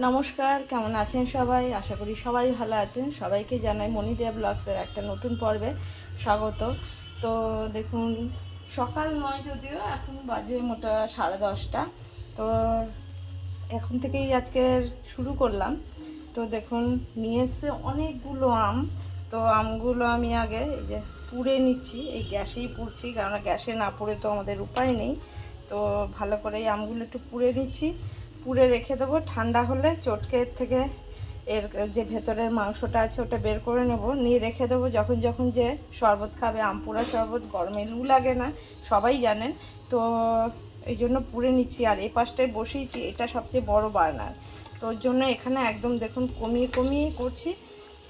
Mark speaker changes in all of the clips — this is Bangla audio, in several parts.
Speaker 1: নমস্কার, কেমন আছেন সবাই? আশা করি সবাই ভালো আছেন। সবাইকে জানাই মনিদিয়া ব্লগসের একটা নতুন পর্বে স্বাগত। তো দেখুন, সকাল নয় যদিও, এখন বাজে মোটা 10:30। তো এখন থেকেই আজকের শুরু করলাম। তো দেখুন, নিয়ে এসছে অনেকগুলো আম। তো আমগুলো আমি আগে এই যে পুড়ে নিচ্ছি, এই গ্যাসেই পুড়ছি, কারণ গ্যাসে না পুড়ে তো আমাদের উপায় নেই। তো ভালো করে এই আমগুলো একটু পুড়ে নিচ্ছি, পুড়ে রেখে দেবো। ঠান্ডা হলে চটকের থেকে এর যে ভেতরের মাংসটা আছে ওটা বের করে নেব, নিয়ে রেখে দেবো। যখন যখন যে শরবত খাবে, আম পোড়া শরবত, গরমে লু লাগে না, সবাই জানেন। তো এই জন্য পুড়ে নিচ্ছি। আর এই পাশটায় বসিয়েছি, এটা সবচেয়ে বড় বার্নার, তো ওর জন্য এখানে একদম দেখুন কমিয়ে কমিয়ে করছি।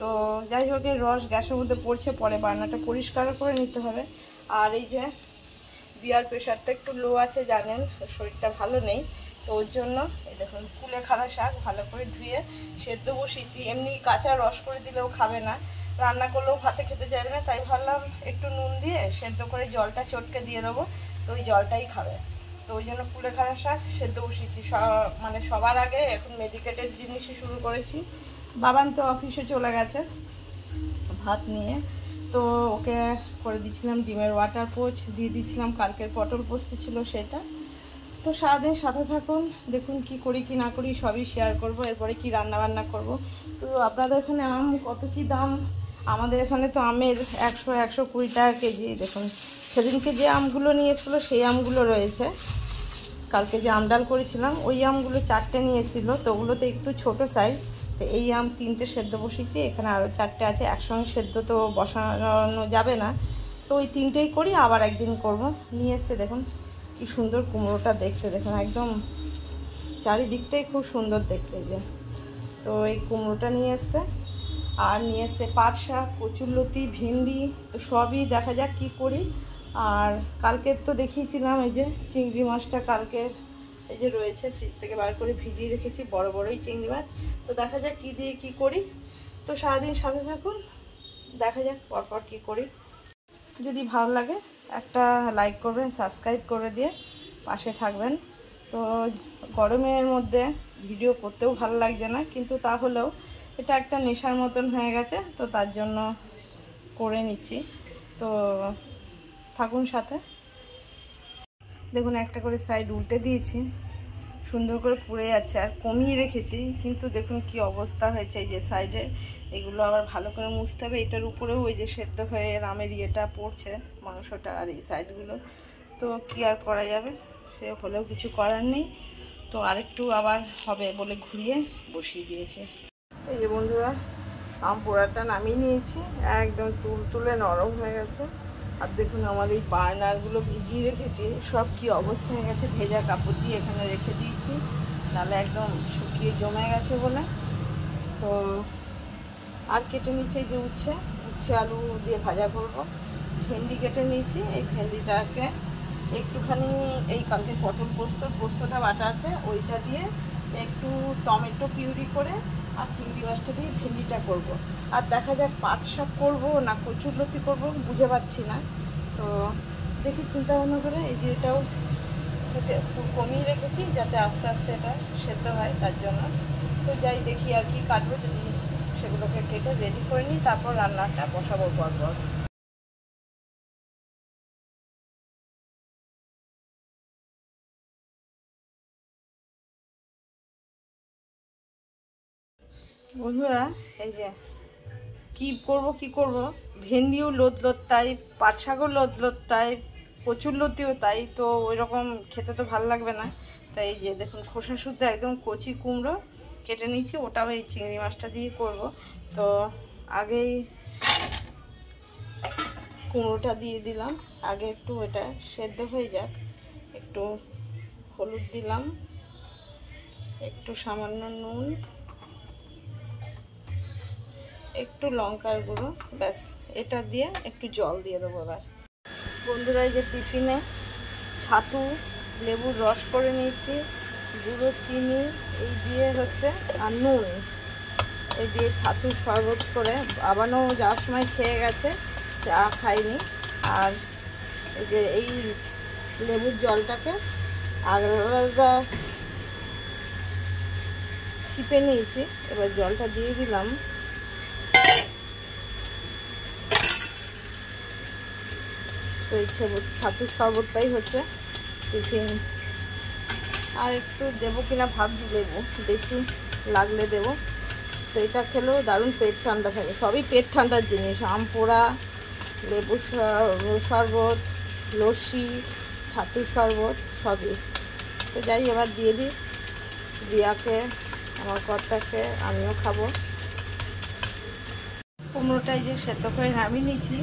Speaker 1: তো যাই হোক, এর রস গ্যাসের মধ্যে পড়ছে, পরে বার্নারটা পরিষ্কার করে নিতে হবে। আর এই যে দিয়ার প্রেশারটা একটু লো আছে, জানেন, শরীরটা ভালো নেই। তো ওর জন্য এই দেখুন কুলেখাড়া শাক ভালো করে ধুয়ে সেদ্ধ বসিয়েছি। এমনি কাঁচা রস করে দিলেও খাবে না, রান্না করলেও ভাতে খেতে চাইবে না, তাই ভাবলাম একটু নুন দিয়ে সেদ্ধ করে জলটা চটকে দিয়ে দেবো, তো ওই জলটাই খাবে। তো ওই জন্য কুলেখাড়া শাক সেদ্ধ বসিয়েছি। মানে সবার আগে এখন মেডিকেটেড জিনিসই শুরু করেছি। বাবান তো অফিসে চলে গেছে ভাত নিয়ে, তো ওকে করে দিচ্ছিলাম ডিমের ওয়াটার পোচ, দিয়ে দিচ্ছিলাম কালকের পটল পোস্ত ছিল সেটা। তো সারাদিন সাথে থাকুন, দেখুন কি করি কি না করি সবই শেয়ার করব। এরপরে কি রান্না বান্না করব। তো আপনাদের এখানে আম কত কি দাম? আমাদের এখানে তো আমের 100-120 টাকা কেজি। দেখুন, সেদিনকে যে আমগুলো নিয়ে এসেছিলো সেই আমগুলো রয়েছে। কালকে যে আমডাল করেছিলাম ওই আমগুলো 4টে নিয়ে এসেছিলো, তো ওগুলোতে একটু ছোট সাইজ। তো এই আম 3টে সেদ্ধ বসিয়েছি, এখানে আরও 4টে আছে। একসঙ্গে সেদ্ধ তো বসানো যাবে না, তো ওই 3টেই করি, আবার একদিন করব। নিয়ে এসে দেখুন কি সুন্দর কুমড়োটা দেখতে, দেখুন একদম চারিদিকটাই খুব সুন্দর দেখতে যে। তো এই কুমড়োটা নিয়ে এসছে, আর নিয়ে এসছে পাট শাক, কচুরলতি, ভেন্ডি। তো সবই দেখা যাক কি করি। আর কালকে তো দেখিয়েছিলাম এই যে চিংড়ি মাছটা, কালকে এই যে রয়েছে, ফ্রিজ থেকে বার করে ভিজিয়ে রেখেছি, বড় বড়ই চিংড়ি মাছ। তো দেখা যাক কী দিয়ে কী করি। তো সারাদিন সাথে থাকুন, দেখা যাক পরপর কী করি। যদি ভালো লাগে একটা লাইক করবেন, সাবস্ক্রাইব করে দিয়ে পাশে থাকবেন। তো গরমের মধ্যে ভিডিও করতেও ভালো লাগছে না, কিন্তু তাহলেও এটা একটা নেশার মতন হয়ে গেছে, তো তার জন্য করে নিচ্ছি। তো থাকুন সাথে। দেখুন, একটা করে সাইড উল্টে দিয়েছি, সুন্দর করে পুড়ে যাচ্ছে। আর কমিয়ে রেখেছি, কিন্তু দেখুন কি অবস্থা হয়েছে। এই যে সাইডে এগুলো আবার ভালো করে মুছতে হবে। এটার উপরেও ওই যে সেদ্ধ হয়ে রামের ইয়েটা পড়ছে, মাংসটা, আর এই সাইডগুলো। তো কি আর করা যাবে, সে হলেও কিছু করার নেই। তো আরেকটু আবার হবে বলে ঘুরিয়ে বসিয়ে দিয়েছে। এই যে বন্ধুরা, আম পোড়াটা নামিয়ে নিয়েছি, একদম তুলতুলে নরম হয়ে গেছে। আর দেখুন আমার এই বার্নারগুলো ভিজিয়ে রেখেছি, সব কি অবস্থা হয়ে গেছে। ভেজা কাপড় দিয়ে এখানে রেখে দিয়েছি, নাহলে একদম শুকিয়ে জমে গেছে বলে। তো আর কেটে নিচ্ছি, যে উচ্ছে আলু দিয়ে ভাজা করব। ভেন্ডি কেটে নিয়েছি, এই ভেন্ডিটাকে একটুখানি এই কালকে পটল পোস্তটা বাটা আছে ওইটা দিয়ে একটু টমেটো পিউরি করে আর চিংড়ি মাছটা দিয়ে ভেন্ডিটা করব। আর দেখা যাক পাট শাক করবো না কচুরলতি করবো, বুঝে পাচ্ছি না। তো দেখি চিন্তা ভাবনা করে, এই যে এটাও কমিয়ে রেখেছি যাতে আস্তে আস্তে এটা সেদ্ধ হয়, তার জন্য। তো যাই দেখি আর কি কাটবো, যদি সেগুলোকে কেটে রেডি করে নিই, তারপর রান্নাটা বসাবো পরপর। বন্ধুরা, এই যে কি করব, ভেন্ডিও লোদ লোদ তাই, পাট শাকও লোদ লোদ তাই, কচুরলতিও তাই। তো ওই রকম খেতে তো ভালো লাগবে না, তাই এই যে দেখুন খোসা শুদ্ধ একদম কচি কুমড়ো কেটে নিচ্ছি, ওটাও এই চিংড়ি মাছটা দিয়ে করব। তো আগেই কুমড়োটা দিয়ে দিলাম, আগে একটু এটা সেদ্ধ হয়ে যাক। একটু হলুদ দিলাম, একটু সামান্য নুন, একটু লঙ্কার গুঁড়ো, ব্যাস। এটা দিয়ে একটু জল দিয়ে দেবো এবার। বন্ধুরা, এই যে টিফিনে ছাতু লেবুর রস করে নিয়েছি, গুঁড়ো চিনি এই দিয়ে হচ্ছে, আর নুন এই দিয়ে ছাতুর শরবত করে বাবানো যাওয়ার সময় খেয়ে গেছে, চা খাইনি। আর এই যে এই লেবুর জলটাকে আলাদা চিপে নিয়েছি, এবার জলটা দিয়ে দিলাম। তো এই ছাতুর শরবতটাই হচ্ছে টিফিন। আর একটু দেবো কিনা ভাবছি, লেবু দেখি লাগলে দেবো। তো এটা খেলেও দারুণ পেট ঠান্ডা থাকে, সবই পেট ঠান্ডার জিনিস। আম পোড়া, লেবু শরবত, লস্যি, ছাতুর শরবত সবই। তো যাই এবার দিয়ে দিই রিয়াকে, আমার কর্তাকে, আমিও খাবো। কুমড়োটাই যে সেদ্ধ করে নামিয়ে নিয়েছি,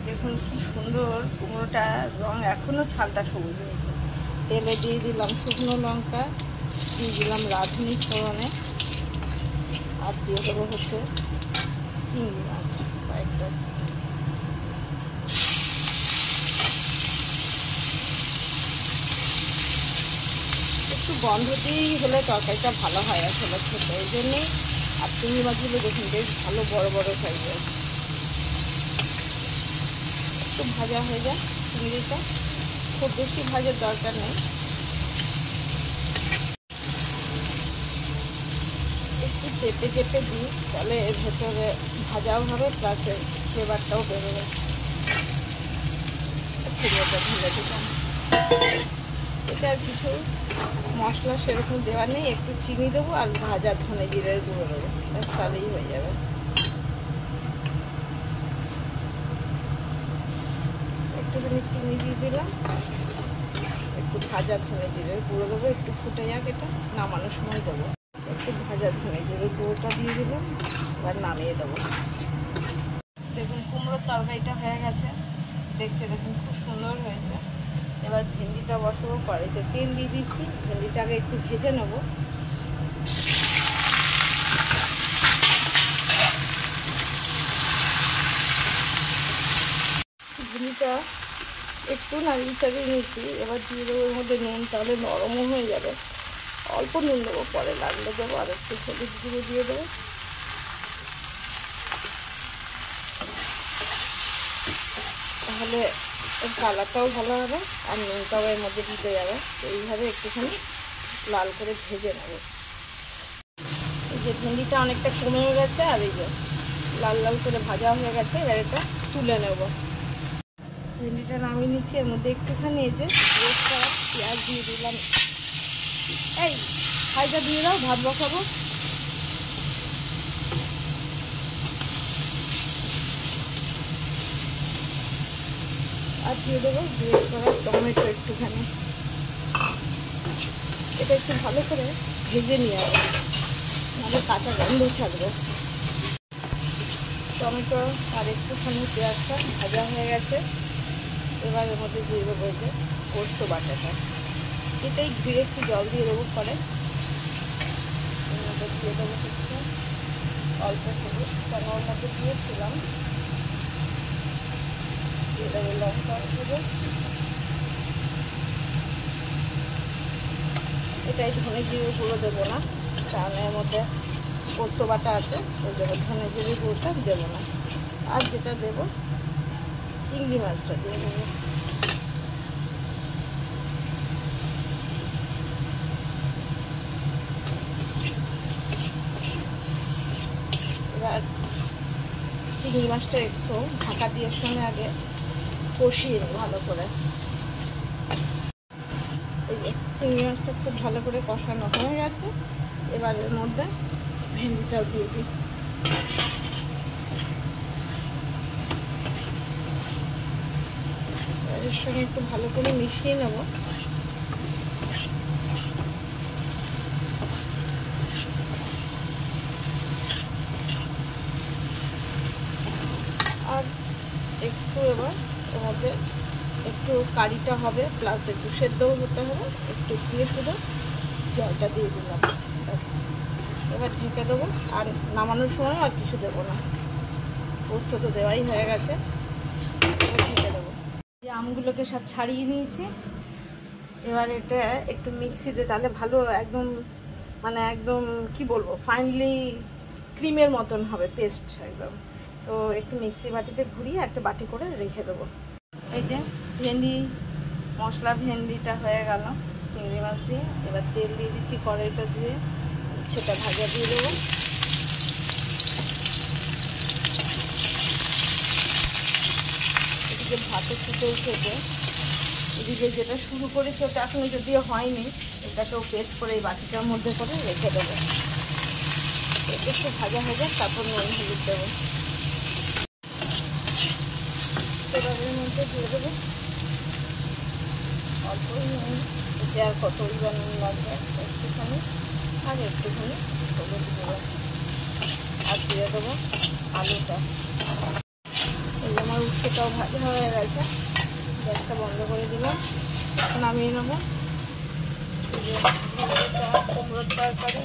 Speaker 1: দেখুন কি সুন্দর কুমড়োটা রং, এখনও ছালটা সবুজ হয়েছে। তেলে দিয়ে দিলাম শুকনো লঙ্কা, দিয়ে দিলাম রাঁধুনি ফোড়নে, আর দিয়ে দেবো হচ্ছে চিংড়ি মাছ কয়েকটা। একটু গন্ধ দিয়েই হলে তরকারিটা ভালো হয় আসলে খেতে, এই জন্যেই। আর চিংড়ি মাছগুলো দেখুন বেশ ভালো বড় বড় সাইজের। একটু ভাজা হয়ে যায় চিংড়িটা, খুব বেশি ভাজার দরকার নেই। একটু চেপে চেপে দিই, তাহলে এর ভেতরে ভাজাও হবে, প্লাস ফ্লেভারটাও বেরোবে। চিংড়িটা ঢেলে দিলাম। এটা আর কিছু মশলা সেরকম দেওয়ার নেই, একটু চিনি দেবো আর ভাজা ধনে জিরের গুঁড়ো দেবো, তাহলেই হয়ে যাবে। একটুখানি চিনি দিয়ে দিলাম, একটু ভাজা ধনে জিরের গুঁড়ো দেবো, একটু ফুটে যাক, এটা নামানোর সময় দেবো। একটু ভাজা ধনে জিরের গুঁড়োটা দিয়ে দিলাম, এবার নামিয়ে দেবো। দেখুন কুমড়োর তরকারিটা হয়ে গেছে, দেখতে দেখুন খুব সুন্দর হয়েছে। এবার ভেন্ডিটা বসাবো, কড়াইতে তেল দিয়ে দিচ্ছি, ভেন্ডিটাকে একটু ভেজে নেব। ভেন্ডিটা একটু নাড়িয়ে চাড়িয়ে নিচ্ছি, এবার দিয়ে দেবো এর মধ্যে নুন, তাহলে নরমও হয়ে যাবে। অল্প নুন দেবো, পরে লাগলে দেবো। আর একটু হলুদ গুঁড়ো দিয়ে দেবো, তাহলে এর কালারটাও ভালো হবে আর নুনটাও এর মধ্যে দিতে যাবে। তো এইভাবে একটুখানি লাল করে ভেজে নেব। এই যে ভেন্ডিটা অনেকটা কমেও গেছে, আর এই যে লাল লাল করে ভাজা হয়ে গেছে, এবার এটা তুলে নেব। ভেন্ডিটা নামিয়ে নিচ্ছি, এর মধ্যে একটুখানি এই যে রোস্ট করা পেঁয়াজ দিয়ে দিলাম। এই ভাইটা দিয়ে দাও, ভাত বসাবো। আর দিয়ে দেবো গ্রেট করা টমেটো একটুখানি। এটা একটু ভালো করে ভেজে নিয়ে আসবো, নাহলে কাঁচা গন্ধ থাকবে। টমেটো আর একটুখানি পেঁয়াজটা ভাজা হয়ে গেছে, এবার এর মধ্যে দিয়ে দেবো যে পোস্ত বাটাটা। এটাই ধীরে একটু জল দিয়ে দেবো, পরে এর মধ্যে দিয়ে দেবো হচ্ছে অল্প হলুদ, কারণ ওর মধ্যে দিয়েছিলাম। দিয়ে দেবো লঙ্কা দেবো, এটাই ধনে জিরে গুঁড়ো দেবো না, কারণ এর মধ্যে পোস্ত বাটা আছে, ওই জন্য ধনে জিরে গুঁড়োটা দেবো না। আর যেটা দেবো চিংড়ি মাছটা দিয়ে দেবো। এবার চিংড়ি মাছটা একটু ঢাকা দিয়ে সঙ্গে আগে কষিয়ে নেব ভালো করে। এই যে চিংড়ি মাছটা খুব ভালো করে কষানো হয়ে গেছে, এবার এর মধ্যে ভেন্ডিটাও দিয়ে দিই। এর সঙ্গে একটু ভালো করে মিশিয়ে নেব। আর একটু এবার এর মধ্যে একটু কারিটা হবে, প্লাস একটু সেদ্ধও হতে হবে, একটু দিয়ে শুধু জলটা দিয়ে দিলাম, এবার ঢেকে দেবো। আর নামানোর সময় আর কিছু দেবো না, পোস্ত তো দেওয়াই হয়ে গেছে, ঢেকে দেবো। এই আমগুলোকে সব ছাড়িয়ে নিয়েছি, এবার এটা একটু মিক্সিতে, তাহলে ভালো একদম মানে একদম কি বলবো ফাইনালি ক্রিমের মতন হবে পেস্ট একদম। তো একটু মিক্সি বাটিতে ঘুরিয়ে একটা বাটি করে রেখে দেবো। এই যে ভেন্ডি মশলা, ভেন্ডিটা হয়ে গেল চিংড়ি মাছ দিয়ে। এবার তেল দিয়ে দিচ্ছি কড়াইটা দিয়ে, উচ্ছেটা ভাজা দিয়ে দেবো। এদিকে ভাতে ফুটে উঠেছে, এদিকে যেটা শুরু করেছে ওটা এখনো যদিও হয়নি, এটাকেও পেস্ট করে এই বাটিটার মধ্যে করে রেখে দেবো। এটা একটু ভাজা হয়ে যায়, তারপর নুন হলুদ দেবো। এবারের মধ্যে দিয়ে দেবো অল্প নুন, এতে আর কতই বা নুন লাগবে, একটুখানি আর একটুখানি হলুদ দেবো। আর দিয়ে দেবো আলুটা। এই আমার উচ্ছেটাও ভাজা হয়ে গেছে, গ্যাসটা বন্ধ করে দিলাম, নামিয়ে নেবো। কুমড়োর তরকারি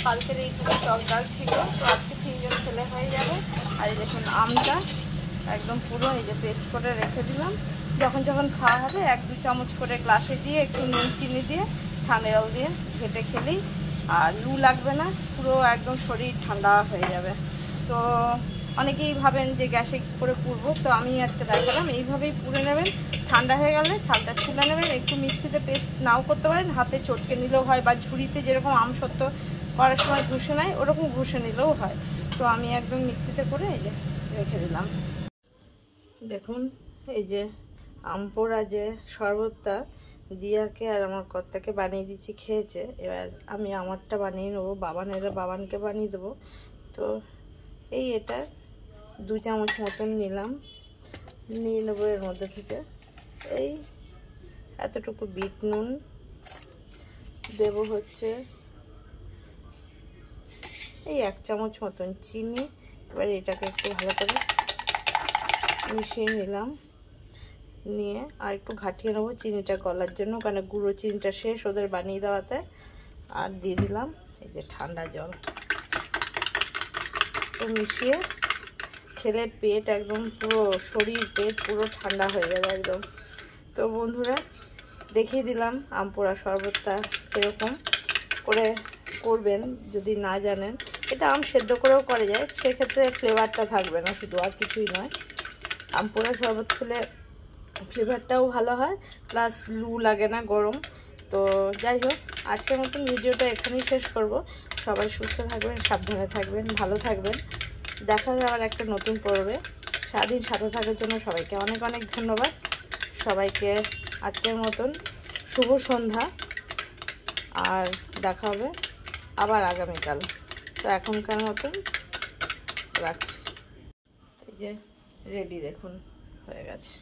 Speaker 1: কালকের এইটুকু টক ডাল ছিল, তো আজকে 3 জন ছেলে হয়ে যাবে। আর এই দেখুন আমটা একদম পুরো এই যে পেস্ট করে রেখে দিলাম, যখন যখন খাওয়া হবে 1-2 চামচ করে গ্লাসে দিয়ে একটু নুন চিনি দিয়ে ঠান্ডা জল দিয়ে ঘেটে খেলেই আর লু লাগবে না, পুরো একদম শরীর ঠান্ডা হয়ে যাবে। তো অনেকেই ভাবেন যে গ্যাসে করে পুড়বো, তো আমি আজকে দেখালাম এইভাবেই পুড়ে নেবেন। ঠান্ডা হয়ে গেলে ছালটা ছুলে নেবেন, একটু মিক্সিতে পেস্ট নাও করতে পারেন, হাতে চটকে নিলেও হয়, বা ঝুড়িতে যেরকম আমসত্ত্ব করার সময় ঘষে নেয় ওরকম ঘষে নিলেও হয়। তো আমি একদম মিক্সিতে করে এই যে রেখে দিলাম। দেখুন এই যে আমপোড়া যে শরবতটা দিয়াকে আর আমার কর্তাকে বানিয়ে দিচ্ছি, খেয়েছে। এবার আমি আমারটা বানিয়ে নেবো, বাবানকে বানিয়ে দেবো। তো এই এটা 2 চামচ মতন নিলাম, নিয়ে নেবো এর মধ্যে থেকে এই এতটুকু বিট নুন দেবো, হচ্ছে এই 1 চামচ মতন চিনি। এবার এটাকে একটু ভালো করে মিশিয়ে নিলাম, নিয়ে আর একটু ঘাটিয়ে নেবো চিনিটা গলার জন্য, কারণ গুঁড়ো চিনিটা শেষ ওদের বানিয়ে দেওয়াতে। আর দিয়ে দিলাম এই যে ঠান্ডা জল, তো মিশিয়ে খেলে পেট একদম পুরো শরীর পেট পুরো ঠান্ডা হয়ে যাবে একদম। তো বন্ধুরা দেখিয়ে দিলাম আমপোড়া শরবতটা কীরকম করে করবেন যদি না জানেন। এটা আম সেদ্ধ করেও করা যায়, সেক্ষেত্রে ফ্লেভারটা থাকবে না শুধু, আর কিছুই নয়। আমপোড়া শরবত খেলে ফ্লেভারটাও ভালো হয়, প্লাস লু লাগে না গরম। তো যাই হোক, আজকের মতন ভিডিওটা এখানেই শেষ করব। সবাই সুস্থ থাকবেন, সাবধানে থাকবেন, ভালো থাকবেন। দেখা হবে আবার একটা নতুন পর্বে। সারাদিন সাথে থাকার জন্য সবাইকে অনেক অনেক ধন্যবাদ। সবাইকে আজকের মতন শুভ সন্ধ্যা, আর দেখা হবে আবার আগামীকাল। তো এখনকার মতন রাখছি। এই যে রেডি দেখুন হয়ে গেছে।